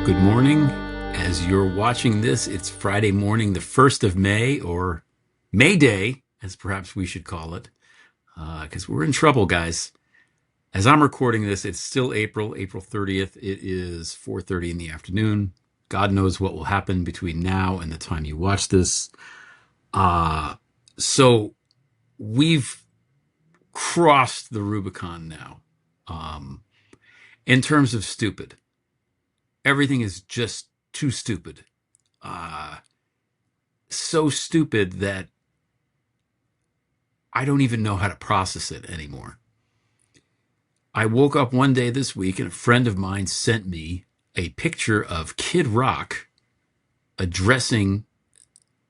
Good morning. As you're watching this, it's Friday morning, the 1st of May, or May Day, as perhaps we should call it, because we're in trouble, guys. As I'm recording this, it's still April 30th. It is 4:30 in the afternoon. God knows what will happen between now and the time you watch this. So we've crossed the Rubicon now. In terms of stupid, everything is just too stupid. So stupid that I don't even know how to process it anymore. I woke up one day this week and a friend of mine sent me a picture of Kid Rock addressing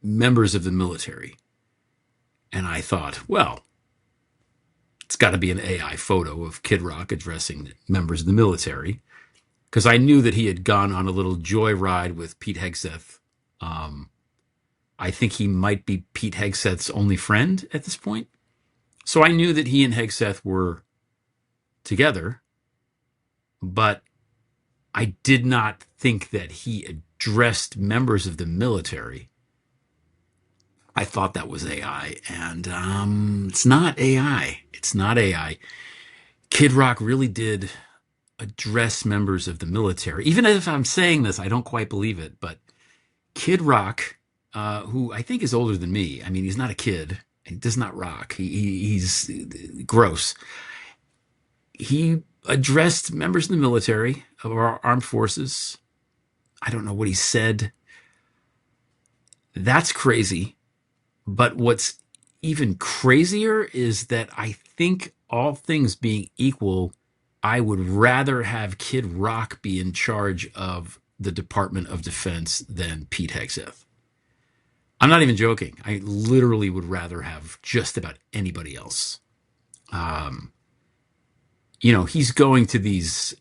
members of the military. And I thought, well, it's got to be an AI photo of Kid Rock addressing members of the military, because I knew that he had gone on a little joyride with Pete Hegseth. I think he might be Pete Hegseth's only friend at this point. So I knew that he and Hegseth were together, but I did not think that he addressed members of the military. I thought that was AI, and it's not AI. It's not AI. Kid Rock really did address members of the military. Even if I'm saying this, I don't quite believe it, but Kid Rock, who I think is older than me. I mean, he's not a kid. He does not rock. He's gross. He addressed members of the military, of our armed forces. I don't know what he said. That's crazy. But what's even crazier is that I think, all things being equal, I would rather have Kid Rock be in charge of the Department of Defense than Pete Hegseth. I'm not even joking. I literally would rather have just about anybody else. He's going to these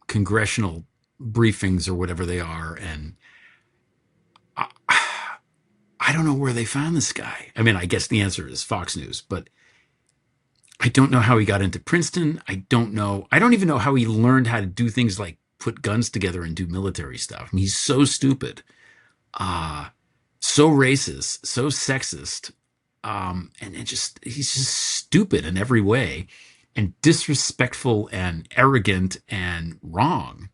congressional briefings or whatever they are, and I don't know where they found this guy. I mean, I guess the answer is Fox News, but I don't know how he got into Princeton. I don't know. I don't even know how he learned how to do things like put guns together and do military stuff. I mean, he's so stupid, so racist, so sexist, and he's just stupid in every way, and disrespectful and arrogant and wrong,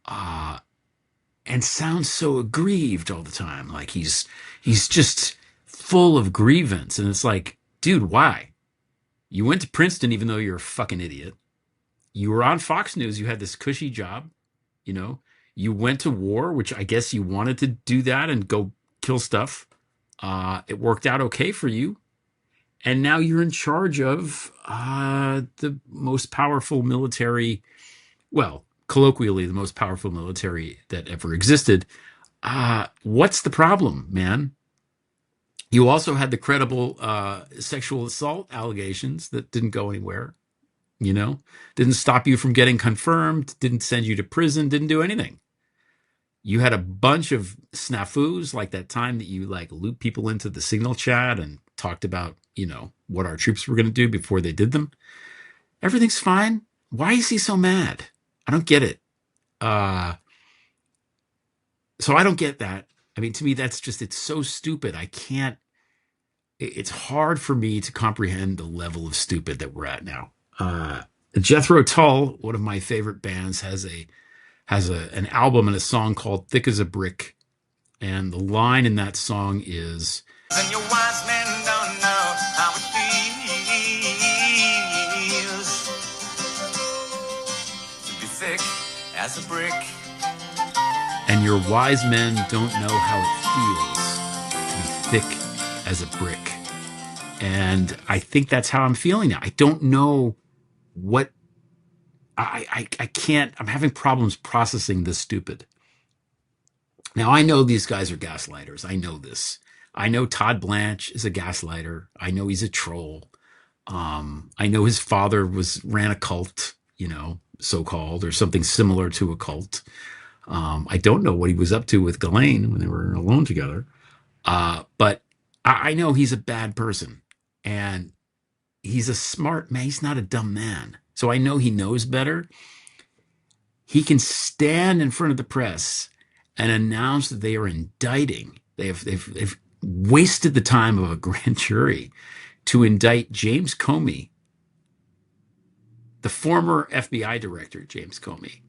and sounds so aggrieved all the time. Like he's just full of grievance. And it's like, dude, why? You went to Princeton even though you're a fucking idiot. You were on Fox News. You had this cushy job. You went to war, which I guess you wanted to do that and go kill stuff. It worked out okay for you. And now you're in charge of the most powerful military, well, colloquially, the most powerful military that ever existed. What's the problem, man? You also had the credible sexual assault allegations that didn't go anywhere, didn't stop you from getting confirmed, didn't send you to prison, didn't do anything. You had a bunch of snafus, like that time that you looped people into the Signal chat and talked about, what our troops were going to do before they did them. Everything's fine. Why is he so mad? I don't get it. So I don't get that. I mean, to me, it's so stupid. It's hard for me to comprehend the level of stupid that we're at now. Jethro Tull, one of my favorite bands, has an album and a song called Thick as a Brick. And the line in that song is, and your wise men don't know how it feels to be thick as a brick. And your wise men don't know how it feels to be thick as a brick. And I think that's how I'm feeling now. I don't know what I can't. I'm having problems processing this stupid. Now, I know these guys are gaslighters. I know this. I know Todd Blanche is a gaslighter. I know he's a troll. I know his father ran a cult, so-called, or something similar to a cult. I don't know what he was up to with Ghislaine when they were alone together. But I know he's a bad person. And he's a smart man. He's not a dumb man. So I know he knows better. he can stand in front of the press and announce that they are indicting. They've wasted the time of a grand jury to indict James Comey, the former FBI director, James Comey.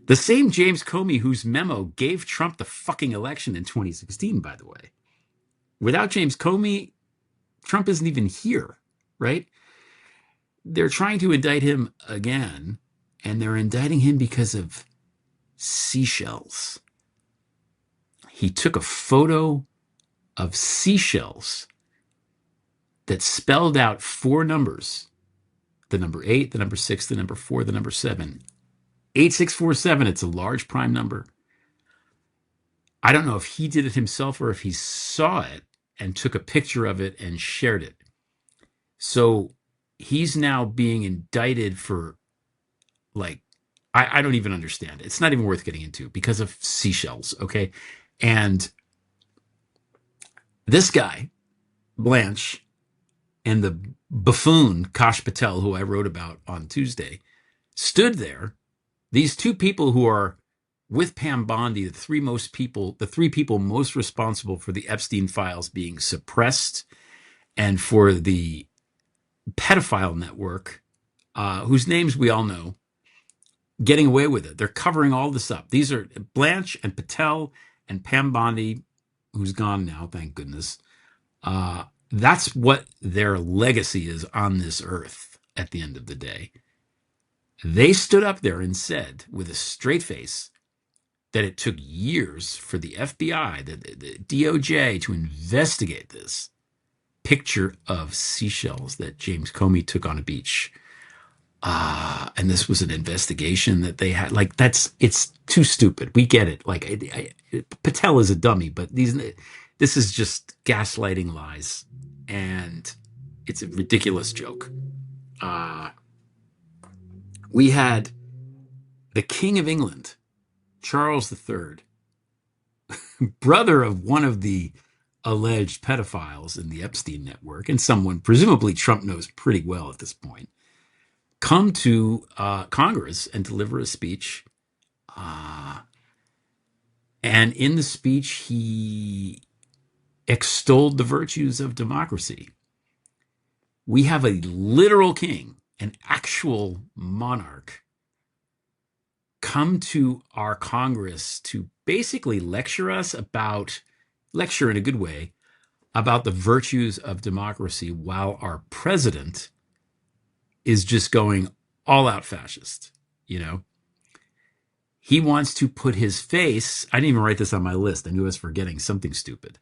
The same James Comey whose memo gave Trump the fucking election in 2016, by the way. Without James Comey, Trump isn't even here, right? They're trying to indict him again, and they're indicting him because of seashells. He took a photo of seashells that spelled out 4 numbers, the number 8, the number 6, the number 4, the number 7. 8647, it's a large prime number. I don't know if he did it himself or if he saw it and took a picture of it and shared it. So he's now being indicted for, like, I don't even understand it. It's not even worth getting into because of seashells, okay? And this guy, Blanche, and the buffoon, Kash Patel, who I wrote about on Tuesday, stood there. These 2 people who are with Pam Bondi, the 3 people most responsible for the Epstein files being suppressed and for the pedophile network, whose names we all know, getting away with it. They're covering all this up. These are Blanche and Patel and Pam Bondi, who's gone now, thank goodness. That's what their legacy is on this earth at the end of the day. They stood up there and said with a straight face that it took years for the FBI, the DOJ, to investigate this picture of seashells that James Comey took on a beach. And this was an investigation that they had. Like, it's too stupid. We get it. Like, Patel is a dummy, but this is just gaslighting lies. And it's a ridiculous joke. We had the King of England, Charles III, brother of one of the alleged pedophiles in the Epstein network, and someone presumably Trump knows pretty well at this point, come to Congress and deliver a speech. And in the speech, he extolled the virtues of democracy. We have a literal king, an actual monarch, come to our Congress to basically lecture in a good way, about the virtues of democracy, while our president is just going all out fascist. He wants to put his face, I didn't even write this on my list, I knew I was forgetting something stupid.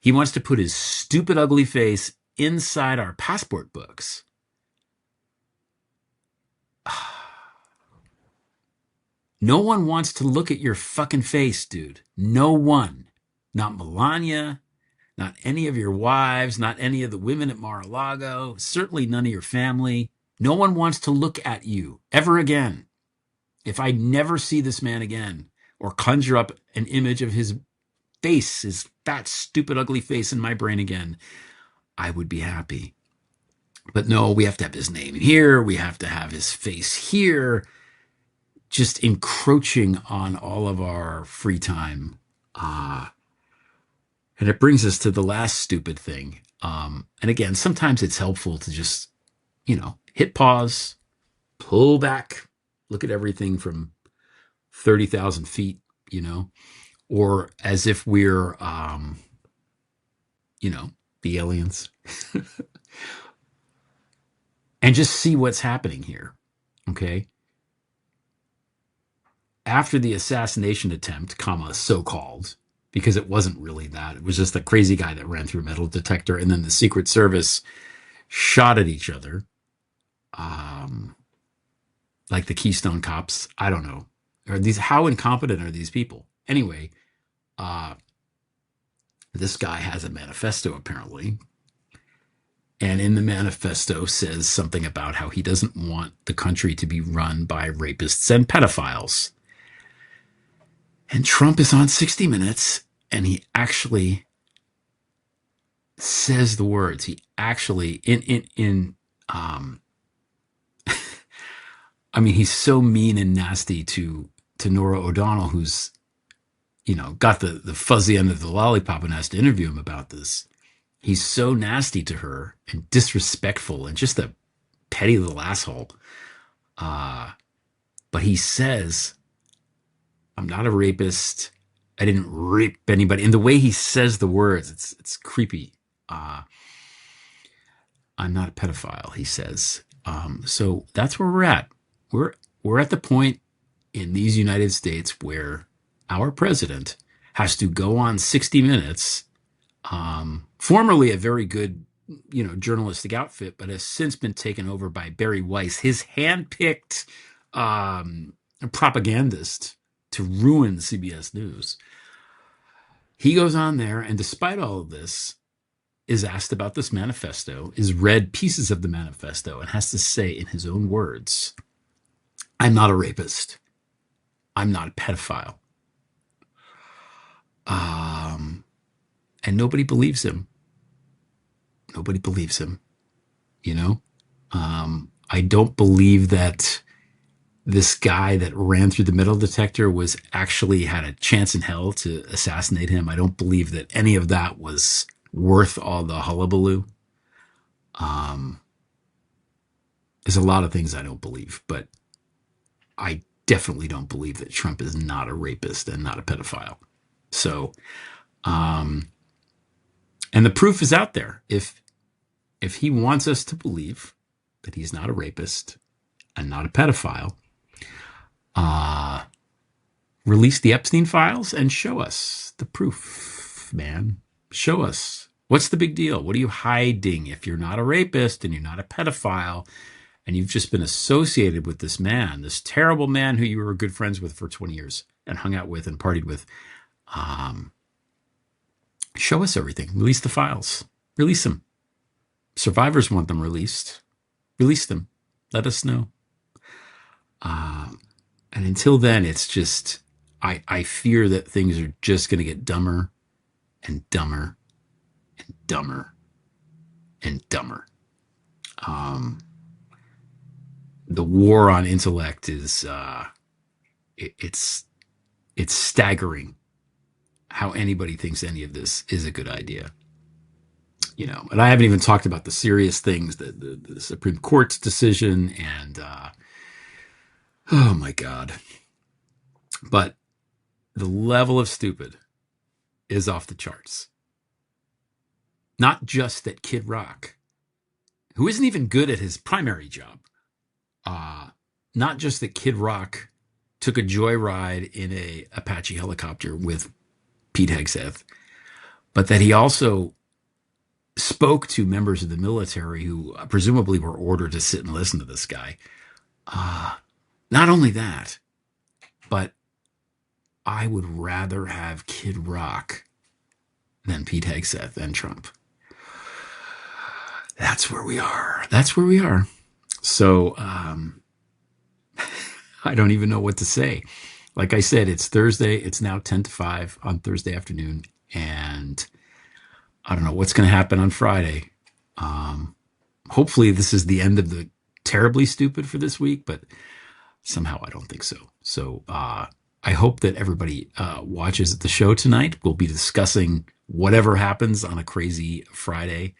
He wants to put his stupid, ugly face inside our passport books. No one wants to look at your fucking face, dude. No one. Not Melania, not any of your wives, not any of the women at Mar-a-Lago, certainly none of your family. No one wants to look at you ever again. If I never see this man again or conjure up an image of his face, his fat, stupid, ugly face in my brain again, I would be happy. But no, we have to have his name here. We have to have his face here, just encroaching on all of our free time. And it brings us to the last stupid thing. And again, sometimes it's helpful to just, hit pause, pull back, look at everything from 30,000 feet, or as if we're, the aliens, and just see what's happening here. Okay. After the assassination attempt, so-called, because it wasn't really that. It was just a crazy guy that ran through a metal detector, and then the Secret Service shot at each other. Like the Keystone Cops. I don't know. How incompetent are these people? Anyway, this guy has a manifesto, apparently. And in the manifesto says something about how he doesn't want the country to be run by rapists and pedophiles. And Trump is on 60 Minutes, and he actually says the words. He actually, I mean, he's so mean and nasty to to Nora O'Donnell, who's, got the fuzzy end of the lollipop and has to interview him about this. He's so nasty to her and disrespectful and just a petty little asshole. But he says, I'm not a rapist. I didn't rape anybody. And the way he says the words, it's creepy. I'm not a pedophile, he says. So that's where we're at. We're at the point in these United States where our president has to go on 60 Minutes, formerly a very good, journalistic outfit, but has since been taken over by Barry Weiss, his handpicked propagandist to ruin CBS News. He goes on there, and despite all of this, is asked about this manifesto, is read pieces of the manifesto, and has to say in his own words, I'm not a rapist. I'm not a pedophile. And nobody believes him. Nobody believes him. I don't believe that this guy that ran through the metal detector was actually had a chance in hell to assassinate him. I don't believe that any of that was worth all the hullabaloo. There's a lot of things I don't believe, but I definitely don't believe that Trump is not a rapist and not a pedophile. So, and the proof is out there. If he wants us to believe that he's not a rapist and not a pedophile, release the Epstein files and show us the proof, man. Show us. What's the big deal? What are you hiding? If you're not a rapist and you're not a pedophile and you've just been associated with this man, this terrible man who you were good friends with for 20 years and hung out with and partied with, show us everything. Release the files. Release them. Survivors want them released. Release them. Let us know. And until then, it's just, I fear that things are just going to get dumber and dumber and dumber and dumber. The war on intellect is, it's staggering how anybody thinks any of this is a good idea. And I haven't even talked about the serious things, the Supreme Court's decision and, oh my God. But the level of stupid is off the charts. Not just that Kid Rock, who isn't even good at his primary job, not just that Kid Rock took a joyride in a Apache helicopter with Pete Hegseth, but that he also spoke to members of the military who presumably were ordered to sit and listen to this guy. Not only that, but I would rather have Kid Rock than Pete Hegseth and Trump. That's where we are. That's where we are. So I don't even know what to say. Like I said, it's Thursday. It's now 10 to 5 on Thursday afternoon. And I don't know what's going to happen on Friday. Hopefully this is the end of the terribly stupid for this week, but somehow I don't think so. So I hope that everybody watches the show tonight. We'll be discussing whatever happens on a crazy Friday,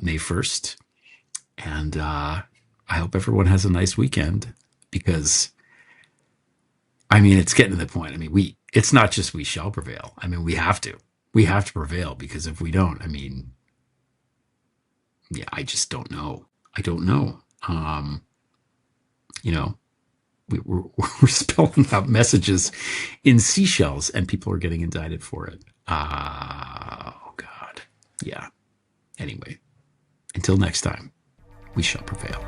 May 1st. And I hope everyone has a nice weekend because, it's getting to the point. It's not just we shall prevail. We have to. We have to prevail because if we don't, I just don't know. I don't know. We're spelling out messages in seashells and people are getting indicted for it. Oh, God. Yeah. Anyway, until next time, we shall prevail.